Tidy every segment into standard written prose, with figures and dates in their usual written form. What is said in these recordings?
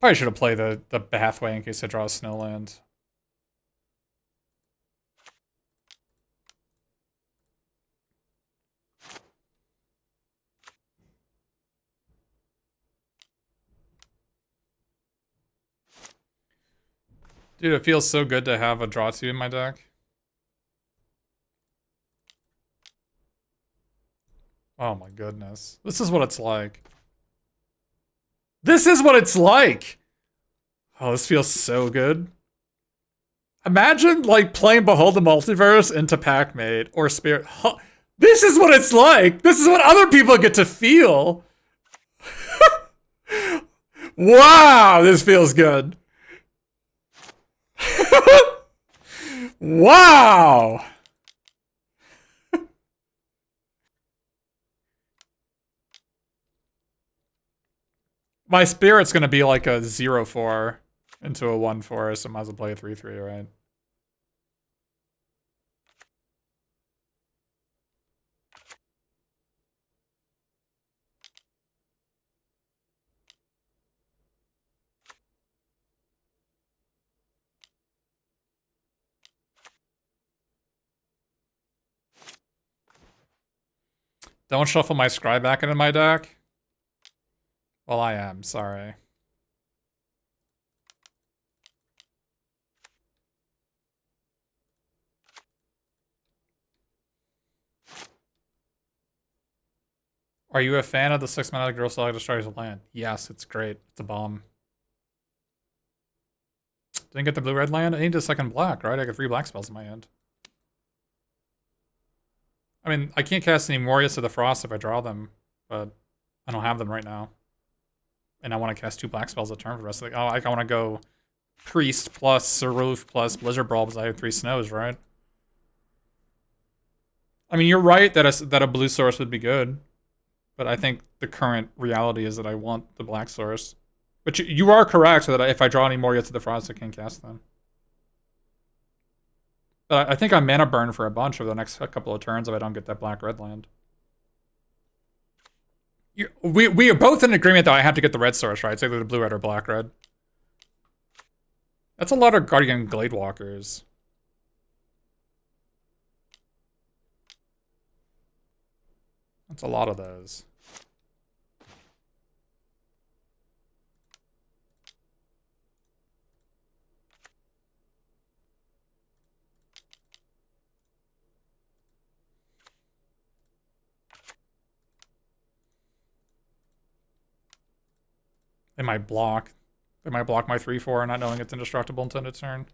Probably should have played the pathway in case I draw a snowland. Dude, it feels so good to have a draw 2 in my deck. Oh my goodness. This is what it's like. This is what it's like! Oh, this feels so good. Imagine, like, playing Behold the Multiverse into Pac-Mate or Spirit. Huh. This is what it's like! This is what other people get to feel! Wow, this feels good. Wow! My Spirit's gonna be like a 0-4 into a 1-4, so I might as well play a 3-3, right? Don't shuffle my Scry back into my deck. Well, I am, sorry. Are you a fan of the 6-mana Girl Select Destroys a Land? Yes, it's great. It's a bomb. Didn't get the blue-red land? I need a second black, right? I got 3 black spells in my hand. I mean, I can't cast any Morias of the Frost if I draw them, but I don't have them right now. And I want to cast 2 black spells a turn for the rest of the... Oh, I want to go Priest plus Seroof plus Blizzard Brawl because I have 3 snows, right? I mean, you're right that a blue source would be good. But I think the current reality is that I want the black source. But you are correct, so that if I draw any more yet to the Frost, I can cast them. But I think I'm mana burn for a bunch over the next couple of turns if I don't get that black-red land. We are both in agreement that I have to get the red source, right? It's either the blue-red or black-red. That's a lot of Guardian Gladewalkers. That's a lot of those. They might block. They might block my 3-4 not knowing it's indestructible until its turn.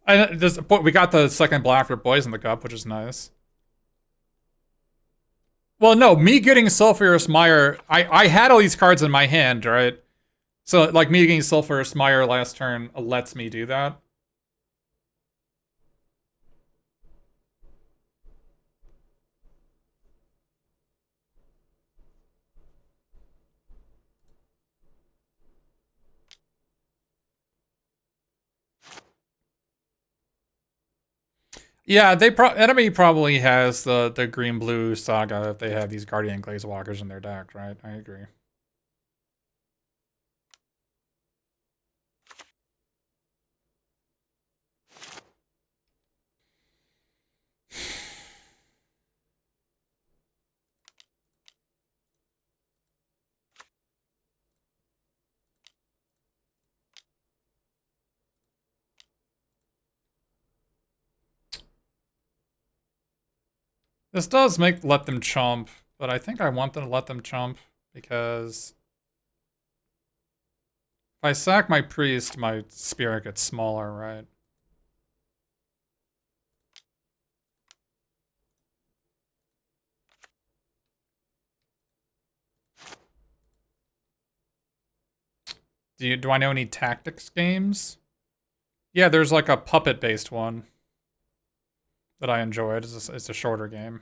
We got the second black for Poison the Cup, which is nice. Well, no, me getting Sulfurous Mire, I had all these cards in my hand, right? So, like, me getting Sulfurous Mire last turn lets me do that. Yeah, enemy probably has the green blue saga if they have these Guardian Glazewalkers in their deck, right? I agree. This does let them chump, but I think I want them to let them chump because if I sack my priest, my spirit gets smaller, right? Do I know any tactics games? Yeah, there's like a puppet-based one that I enjoyed. It's a shorter game.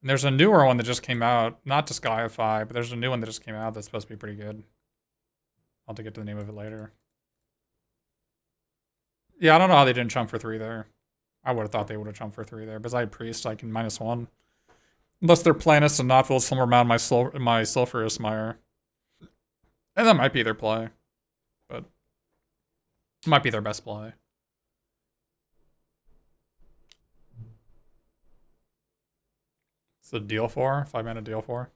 And there's a newer one that just came out, not to Skyify, but there's a new one that just came out that's supposed to be pretty good. I'll have to get to the name of it later. Yeah, I don't know how they didn't chump for 3 there. I would have thought they would have chumped for 3 there. Because I had Priest, I can -1. Unless they're Planus and not will somewhere around my Sulfurous Mire. And that might be their play. But it might be their best play. It's a deal 4, 5-mana deal 4.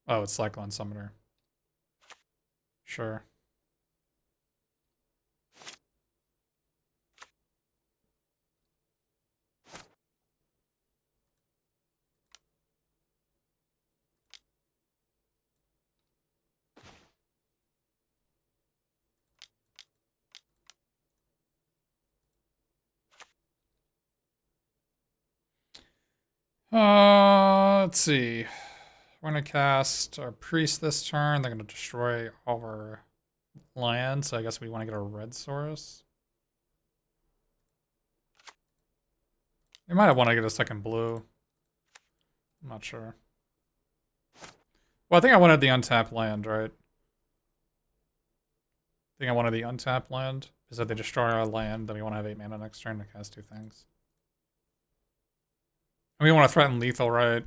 Oh, it's Cyclone Summoner. Sure. Let's see. We're gonna cast our priest this turn. They're gonna destroy all our land, so I guess we want to get a red source. We might have want to get a second blue. I'm not sure. Well, I think I wanted the untapped land, right? I think I wanted the untapped land. Is that they destroy our land, then we want to have 8 mana next turn to cast 2 things. And we want to threaten lethal, right?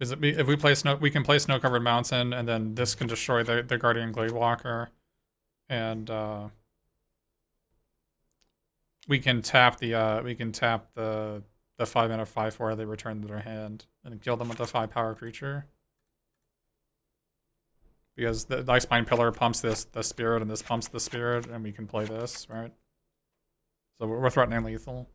Is it if we play snow, we can play Snow Covered Mountain, and then this can destroy the Guardian Gladewalker, and we can tap the 5-mana 5/4 they return to their hand and kill them with a 5-power creature. Because the Icespine Pillar pumps the spirit, and this pumps the spirit, and we can play this, right? So we're threatening lethal.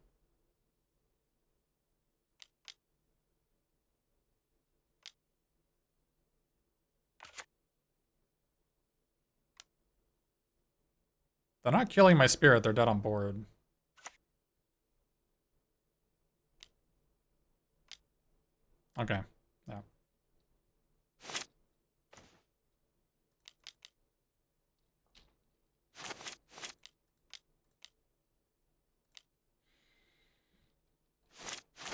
They're not killing my spirit, they're dead on board. Okay, yeah.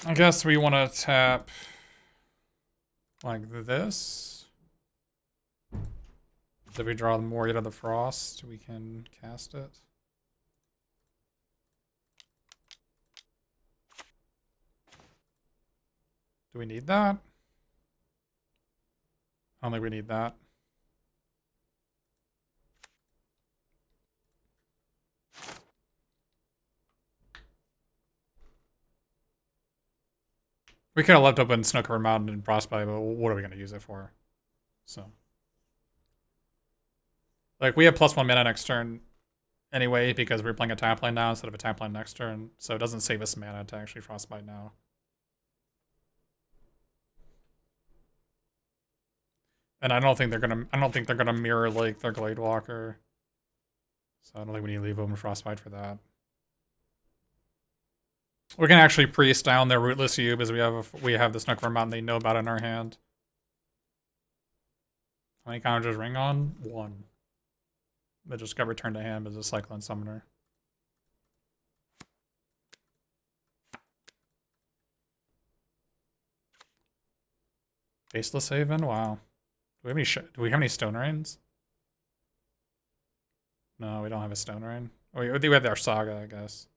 I guess we want to tap like this. If we draw more Yet of the Frost, we can cast it. Do we need that? I don't think we need that. We could have left open Snow Covered Mountain and Frostbite, but what are we going to use it for? So. Like, we have +1 mana next turn anyway, because we're playing a tap land now instead of a tap land next turn, so it doesn't save us mana to actually Frostbite now. And I don't think they're gonna mirror like their Gladewalker. So I don't think we need to leave open Frostbite for that. We can actually priest down their Rootless Cube as we have the Snow Covered Mountain they know about in our hand. How many counters ring on? 1. That just got returned to hand as a Cyclone Summoner. Faceless Haven? Wow. Do we have any Stone Rains? No, we don't have a Stone Rain. Oh, we have our Saga, I guess.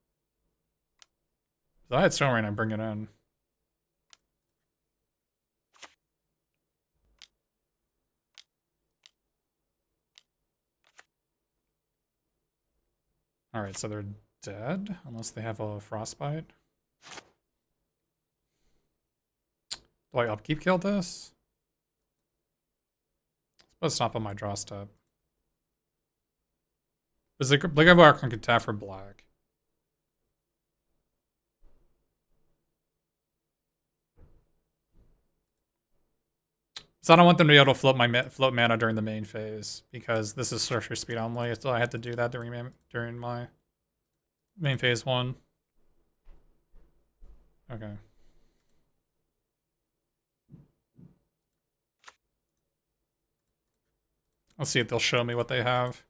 If I had Stone Rain, I'd bring it in. Alright, so they're dead, unless they have a Frostbite. Do I upkeep kill this? Let's stop on my draw step. Is the Gladewalker can tap for black? So I don't want them to be able to float mana during the main phase, because this is sorcery speed only, so I had to do that during my main phase 1. Okay. Let's see if they'll show me what they have.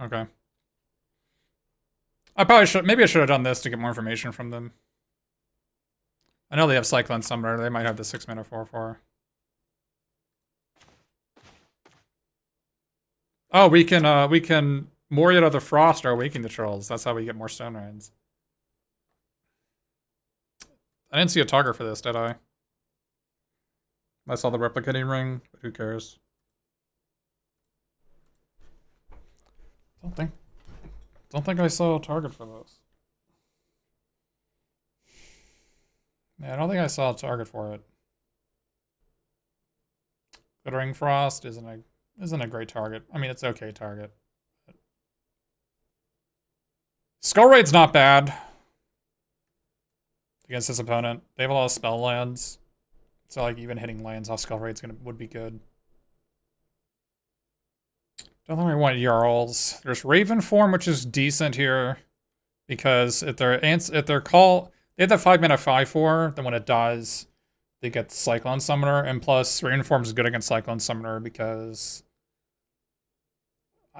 Okay. Maybe I should have done this to get more information from them. I know they have Cyclone Summoner. They might have the 6-mana 4/4. Oh, we can More yet of the frost are waking the trolls. That's how we get more stone rains. I didn't see a target for this, did I? I saw the replicating ring, but who cares? Don't think I saw a target for this. Yeah, I don't think I saw a target for it. Glittering Frost isn't a great target. I mean, it's okay target. Skull Raid's not bad against this opponent. They have a lot of spell lands, so like even hitting lands off Skull Raid's would be good. Don't think I want Jarls. There's Raven form, which is decent here, because if their call, they have that 5-mana 5/4. Then when it dies, they get Cyclone Summoner, and plus Raven form is good against Cyclone Summoner because.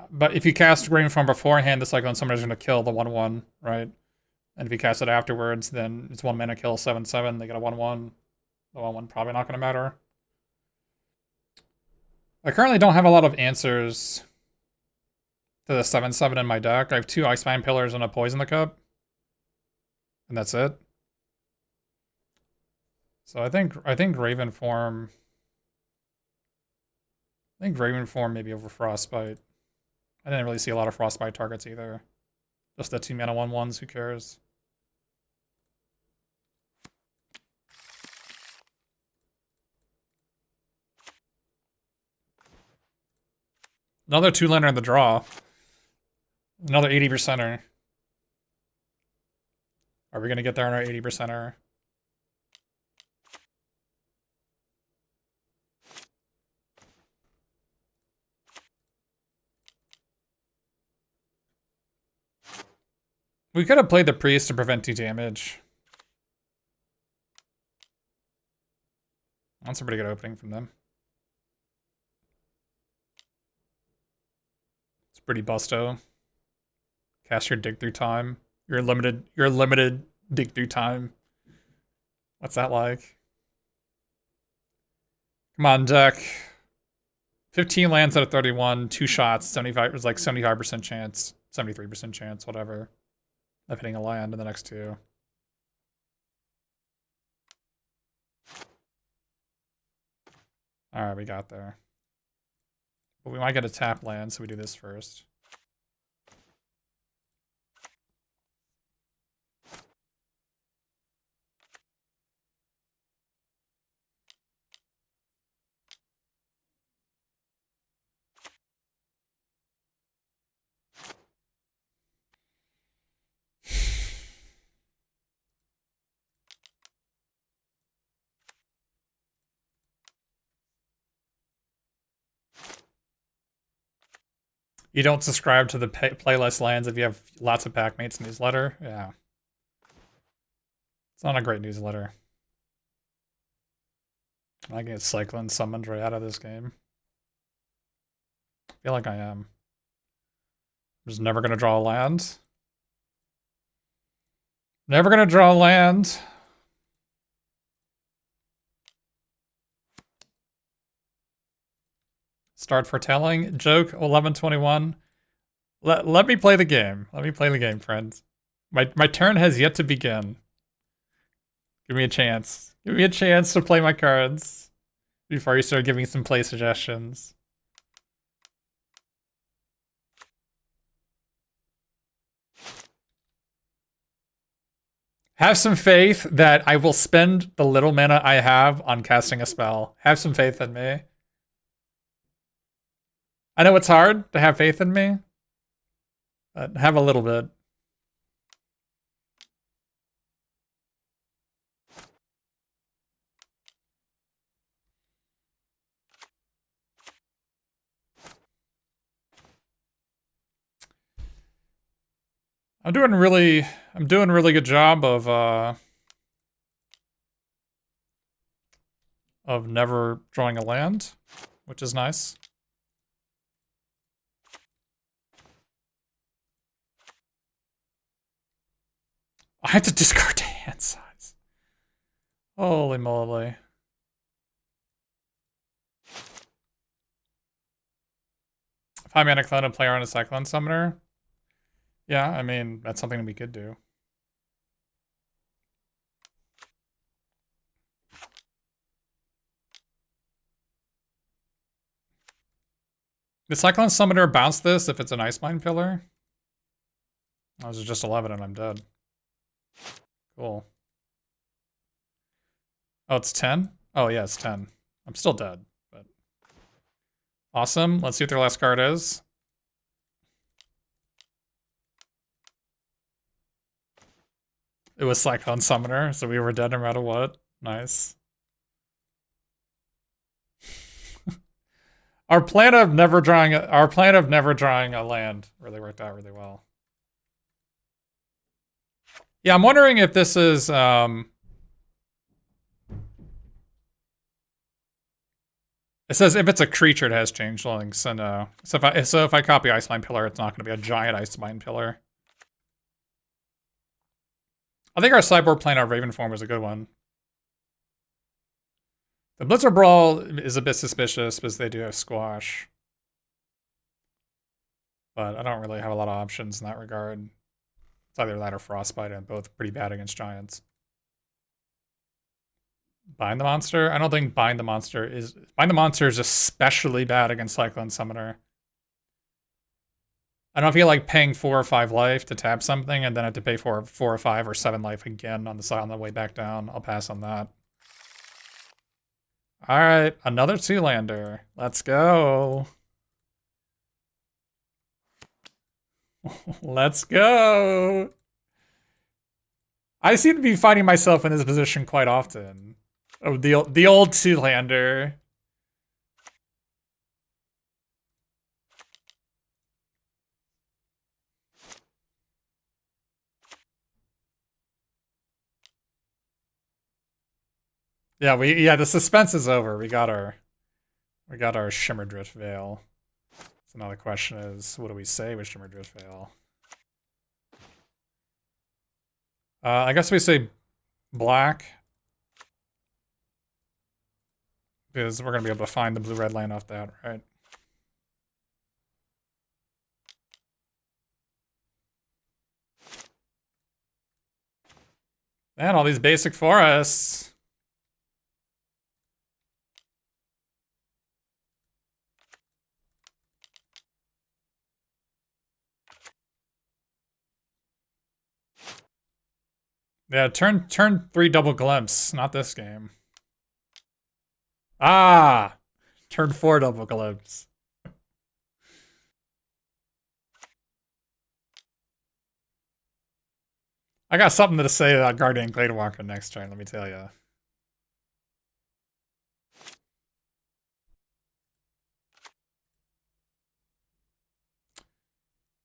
But if you cast Raven form beforehand, the Cyclone Summoner is going to kill the 1/1, right? And if you cast it afterwards, then it's 1 mana kill 7/7. They get a 1/1. The 1/1 probably not going to matter. I currently don't have a lot of answers to the 7/7 in my deck. I have 2 Icebound Pillars and a Poison the Cup. And that's it. So I think Raven form. I think Raven form maybe over Frostbite. I didn't really see a lot of Frostbite targets either. Just the 2 mana 1/1s, who cares? Another 2-laner in the draw. Another 80%er. Are we gonna get there on our 80%er? We could have played the Priest to prevent 2 damage. That's a pretty good opening from them. It's pretty busto. Cast your dig through time. Your limited dig through time. What's that like? Come on, deck. 15 lands out of 31, 2 shots, 75 was like 75% chance, 73% chance, whatever, of hitting a land in the next 2. Alright, we got there. But we might get a tap land, so we do this first. You don't subscribe to the playlist lands if you have lots of Packmates newsletter? Yeah. It's not a great newsletter. I get Cyclone summoned right out of this game. I feel like I am. I'm just never going to draw a land. Never going to draw a land. Start foretelling. Joke 1121. Let me play the game. Let me play the game, friends. My turn has yet to begin. Give me a chance. Give me a chance to play my cards before you start giving some play suggestions. Have some faith that I will spend the little mana I have on casting a spell. Have some faith in me. I know it's hard to have faith in me, but have a little bit. I'm doing really good job of never drawing a land, which is nice. I have to discard to hand size. Holy moly. 5-mana clone and play around a Cyclone Summoner. Yeah, I mean, that's something we could do. The Cyclone Summoner bounce this if it's an Ice Mine Pillar? I was just 11 and I'm dead. Cool. Oh, it's 10? Oh, yeah, it's 10. I'm still dead, but... Awesome. Let's see what their last card is. It was Cyclone Summoner, so we were dead no matter what. Nice. Our plan of never drawing a land really worked out really well. Yeah, I'm wondering if this is it says if it's a creature it has changelings, so no. So if I copy Ice Mine Pillar, it's not gonna be a giant Ice Mine Pillar. I think our sideboard plan of Raven form was a good one. The Blizzard Brawl is a bit suspicious because they do have squash. But I don't really have a lot of options in that regard. It's either that or Frostbite, and both pretty bad against giants. Bind the Monster? I don't think Bind the Monster is... Bind the Monster is especially bad against Cyclone Summoner. I don't feel like paying 4 or 5 life to tap something and then have to pay 4 or 5 or 7 life again on the way back down. I'll pass on that. Alright, another 2-lander. Let's go. Let's go. I seem to be finding myself in this position quite often. Oh, the old 2-lander. Yeah, the suspense is over. We got our Shimmerdrift Veil. So now the question is, what do we say with Shimmerdrift Veil? I guess we say black. Because we're going to be able to find the blue-red land off that, right? Man, all these basic forests. Yeah, turn 3 double glimpse, not this game. Ah! Turn 4 double glimpse. I got something to say about Guardian Gladewalker next turn, let me tell you.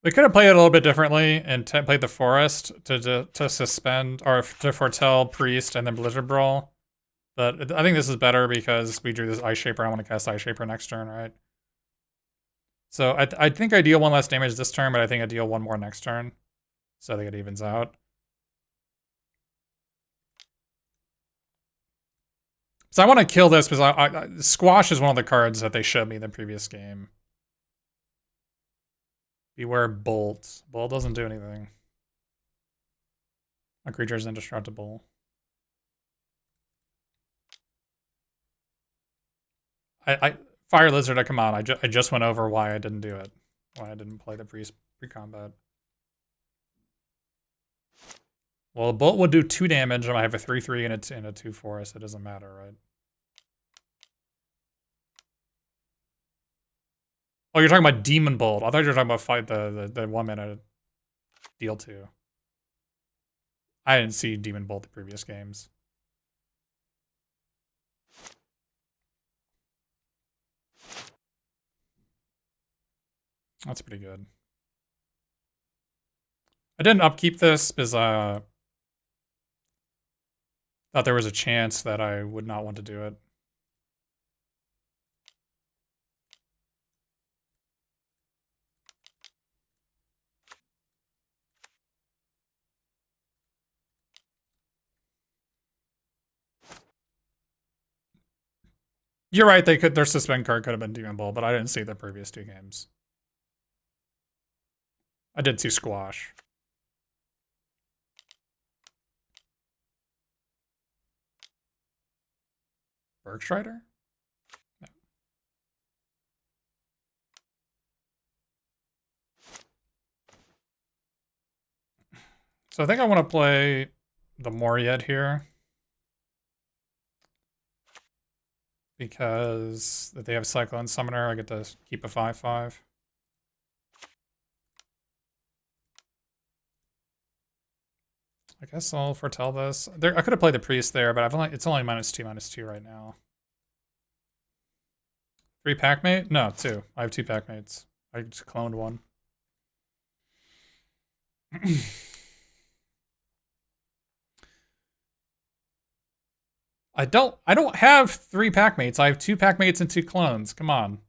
We could have played it a little bit differently and played the Forest to suspend, or to foretell Priest and then Blizzard Brawl. But I think this is better because we drew this Ice Shaper. I want to cast Ice Shaper next turn, right? So I think I deal 1 less damage this turn, but I think I deal 1 more next turn. So I think it evens out. So I want to kill this because Squash is one of the cards that they showed me in the previous game. Beware Bolt. Bolt doesn't do anything. A creature is indestructible. Fire Lizard, come on. I just went over why I didn't do it. Why I didn't play the pre-combat. Well, a Bolt would do 2 damage, and I have a 3/3 and a 2/4, so it doesn't matter, right? Oh, you're talking about Demon Bolt. I thought you were talking about fight the 1 minute deal 2. I didn't see Demon Bolt the previous games. That's pretty good. I didn't upkeep this because I thought there was a chance that I would not want to do it. You're right, their suspend card could have been Demon Bolt, but I didn't see the previous 2 games. I did see squash. Bergstrider? No. So I think I want to play the Moriet here. Because if they have Cyclone Summoner, I get to keep a 5/5. I guess I'll foretell this. I could have played the Priest there, but it's only -2/-2 right now. 3 Packmate? No, 2. I have 2 Packmates. I just cloned one. I don't have 3 Packmates. I have 2 Packmates and 2 clones. Come on.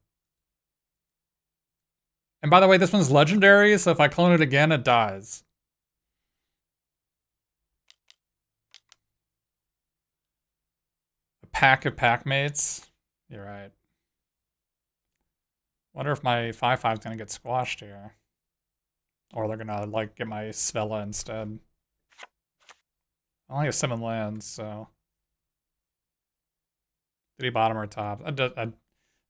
And by the way, this one's legendary, so if I clone it again, it dies. A pack of Packmates? You're right. Wonder if my 5/5's gonna get squashed here. Or they're gonna, like, get my Svella instead. I only have 7 lands, so... Did he bottom or top?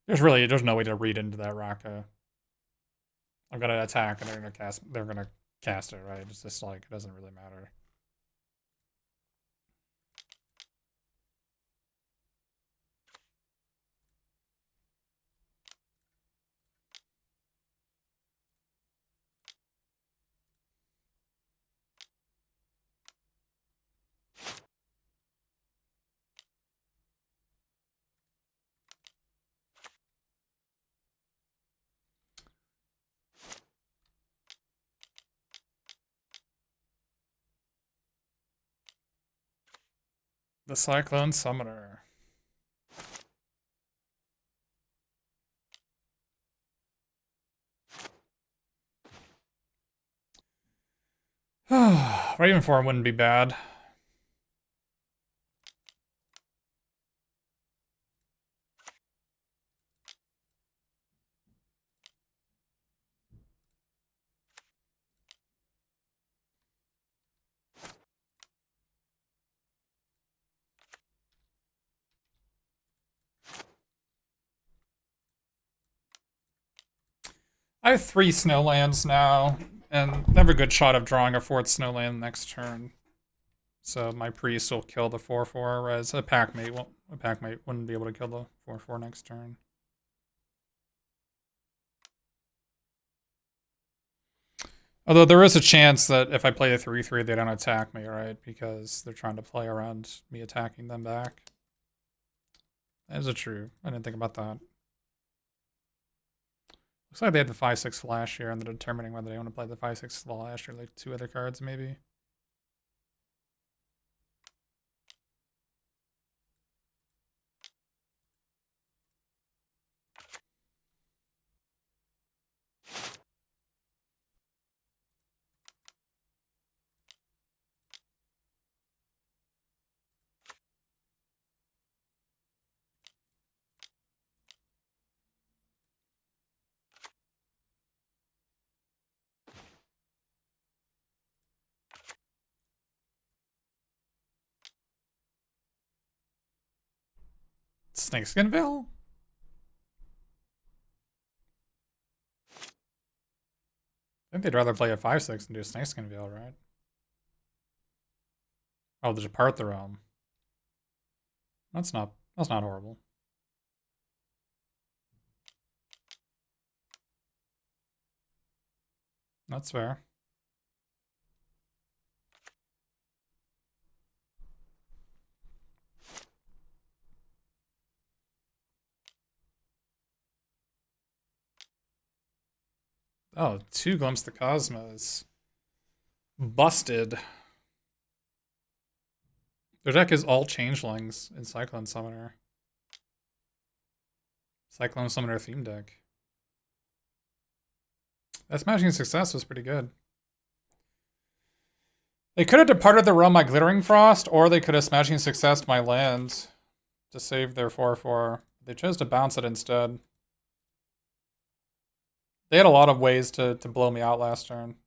There's no way to read into that Raka. I'm gonna attack and they're gonna cast it, right? It's just like, it doesn't really matter. The Cyclone Summoner. Raven form wouldn't be bad. I have 3 snowlands now, and I have a good shot of drawing a 4th snowland next turn. So my priest will kill the 4/4, whereas a Packmate wouldn't be able to kill the 4/4 next turn. Although there is a chance that if I play a 3/3, they don't attack me, right? Because they're trying to play around me attacking them back. That is true. I didn't think about that. Looks like they had the 5/6 flash here, and they're determining whether they want to play the 5/6 flash or like 2 other cards, maybe. Snakeskinville? I think they'd rather play a 5/6 than do a Snakeskinville, right? Oh, to depart the realm. That's not horrible. That's fair. Oh, 2 Glimpse the Cosmos. Busted. Their deck is all changelings in Cyclone Summoner. Cyclone Summoner theme deck. That Smashing Success was pretty good. They could have departed the realm by Glittering Frost, or they could have Smashing Success my land to save their 4/4. They chose to bounce it instead. They had a lot of ways to blow me out last turn.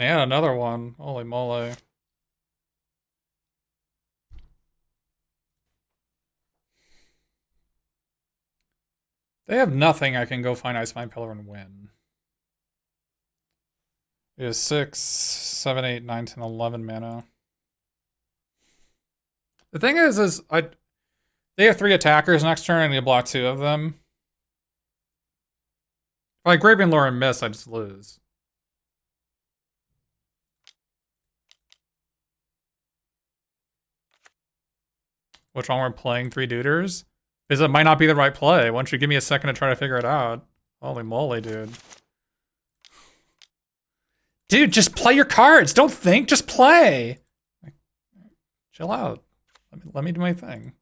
And another one. Holy moly. They have nothing. I can go find Ice Mine Pillar and win. It is 6, 7, 8, 9, 10, 11 mana. The thing is they have 3 attackers next turn. I need to block 2 of them. If I Graving Lore and miss, I just lose. Which one we're playing 3 duders? Because it might not be the right play. Why don't you give me a second to try to figure it out? Holy moly, dude. Dude, just play your cards. Don't think, just play. Chill out. Let me do my thing.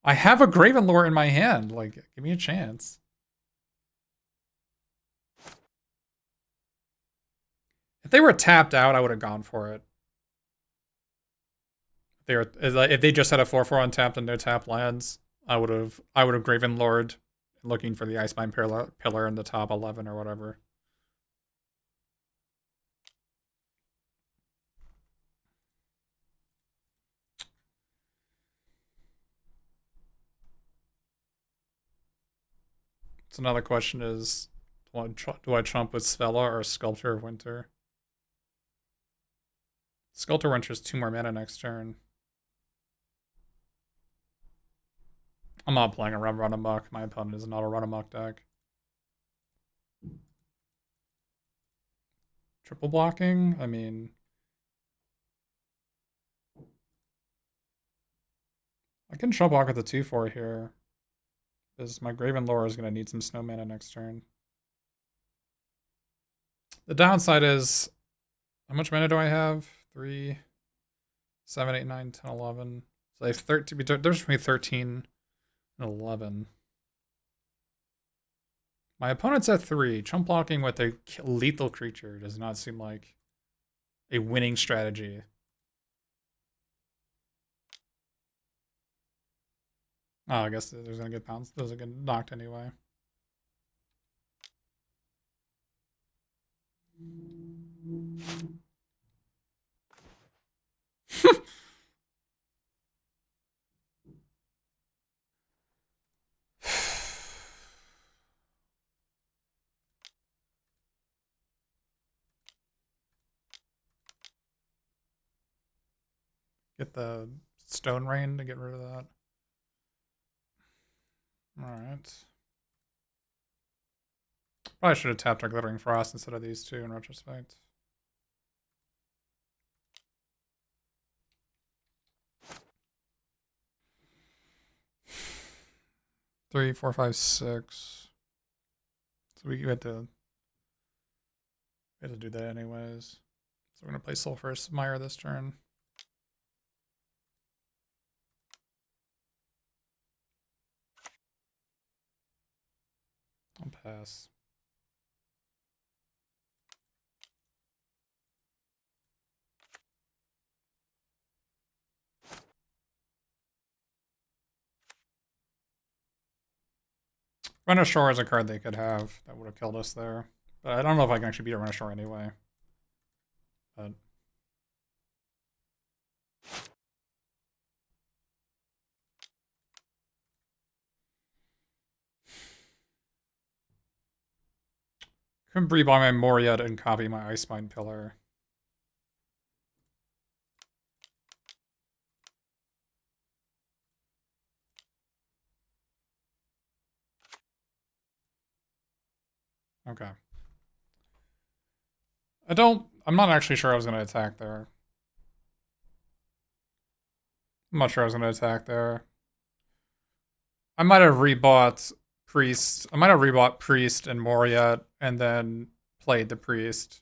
I have a Graven Lore in my hand. Like, give me a chance. If they were tapped out, I would have gone for it. If they just had a 4/4 untapped and no tap lands, I would have Graven Lord looking for the Ice Mine pillar in the top 11 or whatever. So another question is, do I trump with Svella or Sculptor of Winter? Sculptor of Winter is 2 more mana next turn. I'm not playing a run amok. My opponent is not a run amok deck. Triple blocking? I mean, I can triple block with the 2/4 here. Because my Graven Lore is going to need some snow mana next turn. The downside is, how much mana do I have? 3, 7, 8, 9, 10, 11. So I have 13. There's between 13 and 11. My opponent's at 3. Chump blocking with a lethal creature does not seem like a winning strategy. Oh, I guess there's gonna get bounced. Those are get knocked anyway. Get the Stone Rain to get rid of that. Alright. Probably should have tapped our Glittering Frost instead of these 2 in retrospect. Three, 4, 5, 6. So we had to do that anyways. So we're gonna play Sulphurous Mire this turn. I'll pass. Run Ashore is a card they could have that would have killed us there. But I don't know if I can actually beat a Run Ashore anyway. But couldn't rebuy my Moria and copy my Ice Mine Pillar. Okay. I'm not actually sure I was going to attack there. I'm not sure I was going to attack there. I might have rebought Priest. I might have rebought Priest and Moria and then played the Priest.